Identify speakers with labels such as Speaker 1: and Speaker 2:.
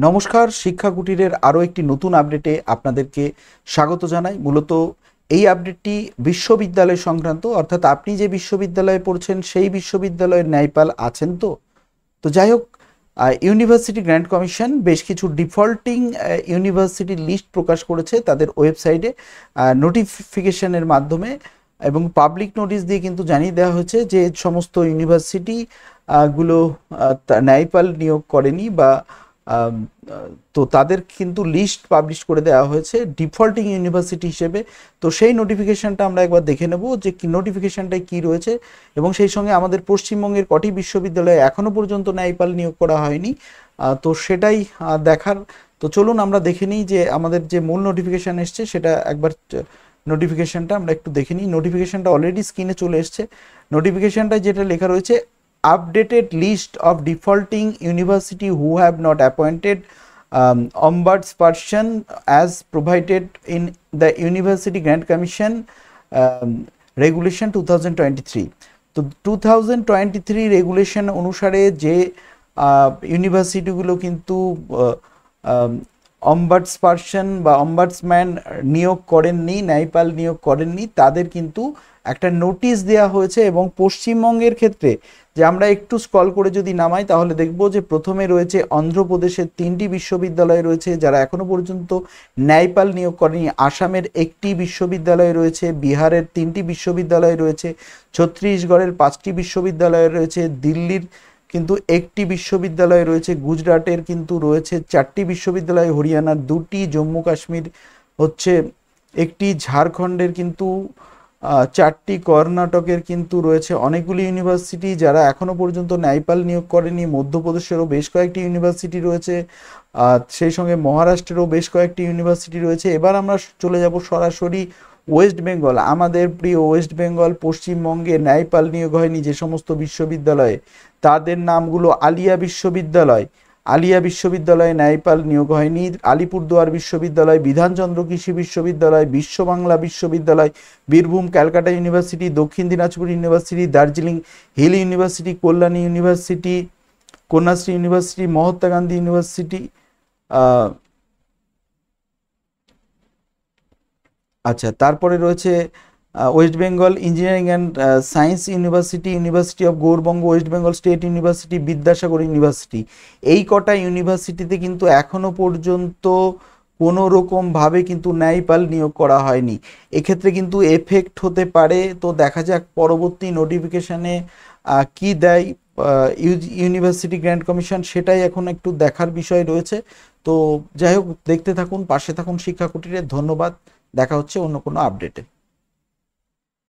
Speaker 1: নমস্কার, শিক্ষা কুটিরের আরও একটি নতুন আপডেটে আপনাদেরকে স্বাগত জানাই। মূলত এই আপডেটটি বিশ্ববিদ্যালয় সংক্রান্ত, অর্থাৎ আপনি যে বিশ্ববিদ্যালয়ে পড়ছেন সেই বিশ্ববিদ্যালয়ের ন্যায়পাল আছেন। তো যাই হোক, ইউনিভার্সিটি গ্র্যান্ট কমিশন বেশ কিছু ডিফল্টিং ইউনিভার্সিটির লিস্ট প্রকাশ করেছে তাদের ওয়েবসাইটে নোটিফিকেশনের মাধ্যমে, এবং পাবলিক নোটিশ দিয়ে কিন্তু জানিয়ে দেওয়া হয়েছে যে সমস্ত ইউনিভার্সিটি গুলো ন্যায়পাল নিয়োগ করেনি বা তো তাদের কিন্তু লিস্ট পাবলিশ করে দেওয়া হয়েছে ডিফল্টিং ইউনিভার্সিটি হিসেবে। তো সেই নোটিফিকেশনটা আমরা একবার দেখে নেব যে কি নোটিফিকেশনটায় কি রয়েছে, এবং সেই সঙ্গে আমাদের পশ্চিমবঙ্গের কটি বিশ্ববিদ্যালয়ে এখনও পর্যন্ত ন্যায়পাল নিয়োগ করা হয়নি, তো সেটাই দেখার। তো চলুন আমরা দেখে নিই যে আমাদের যে মূল নোটিফিকেশান এসছে সেটা একবার নোটিফিকেশনটা আমরা একটু দেখে নিই। নোটিফিকেশনটা অলরেডি স্ক্রিনে চলে এসছে। নোটিফিকেশনটায় যেটা লেখা রয়েছে, updated list of defaulting university who have not appointed ombudsperson as provided in the University Grant Commission Regulation 2023। তো 2023 রেগুলেশন অনুসারে যে ইউনিভার্সিটিগুলো কিন্তু অম্বাডসপারসন বা অম্বাডসম্যান নিয়োগ করেননি, ন্যায়পাল নিয়োগ করেননি, তাদের কিন্তু একটা নোটিশ দেওয়া হয়েছে। এবং পশ্চিমবঙ্গের ক্ষেত্রে যে আমরা একটু স্ক্রল করে যদি নামাই তাহলে দেখব যে প্রথমে রয়েছে অন্ধ্রপ্রদেশের 3টি বিশ্ববিদ্যালয় রয়েছে যারা এখনো পর্যন্ত ন্যায়পাল নিয়োগ করেনি, আসামের একটি বিশ্ববিদ্যালয় রয়েছে, বিহারের 3টি বিশ্ববিদ্যালয় রয়েছে, ছত্তিশগড়ের 5টি বিশ্ববিদ্যালয় রয়েছে, দিল্লির কিন্তু একটি বিশ্ববিদ্যালয় রয়েছে, গুজরাটের কিন্তু রয়েছে 4টি বিশ্ববিদ্যালয়, হরিয়ানার 2টি, জম্মু কাশ্মীর হচ্ছে একটি, ঝাড়খণ্ডের কিন্তু 4টি, কর্ণাটকের কিন্তু রয়েছে অনেকগুলি ইউনিভার্সিটি যারা এখনো পর্যন্ত ন্যায়পাল নিয়োগ করেনি, মধ্যপ্রদেশেরও বেশ কয়েকটি ইউনিভার্সিটি রয়েছে, সেই সঙ্গে মহারাষ্ট্রেরও বেশ কয়েকটি ইউনিভার্সিটি রয়েছে। এবার আমরা চলে যাব সরাসরি ওয়েস্ট বেঙ্গল, আমাদের প্রিয় ওয়েস্ট বেঙ্গল, পশ্চিমবঙ্গে ন্যায়পাল নিয়োগ হয়নি যে সমস্ত বিশ্ববিদ্যালয়ে, তাদের নামগুলো: আলিয়া বিশ্ববিদ্যালয়ে ন্যায়পাল নিয়োগ হয়নি, আলিপুরদুয়ার বিশ্ববিদ্যালয়, বিধানচন্দ্র কৃষি বিশ্ববিদ্যালয়, বিশ্ব বাংলা বিশ্ববিদ্যালয়, Birbhum Calcutta university, Dakshin Dinajpur university, Darjeeling hill university, Kalyani university, Kanyashree university, Mahatma Gandhi university, আচ্ছা, তারপরে রয়েছে west Bengal engineering and science university, university of Gourbanga, west Bengal state university, Vidyasagar university. এই কটা ইউনিভার্সিটিতে কিন্তু এখনো পর্যন্ত কোনো রকমভাবে কিন্তু ন্যায়পাল নিয়োগ করা হয়নি। এক্ষেত্রে কিন্তু এফেক্ট হতে পারে। তো দেখা যাক পরবর্তী নোটিফিকেশানে কি দেয় ইউনিভার্সিটি গ্র্যান্ট কমিশন, সেটাই এখন একটু দেখার বিষয় রয়েছে। তো যাই হোক, দেখতে থাকুন, পাশে থাকুন শিক্ষা কুটিরে। ধন্যবাদ, দেখা হচ্ছে অন্য কোনো আপডেটে।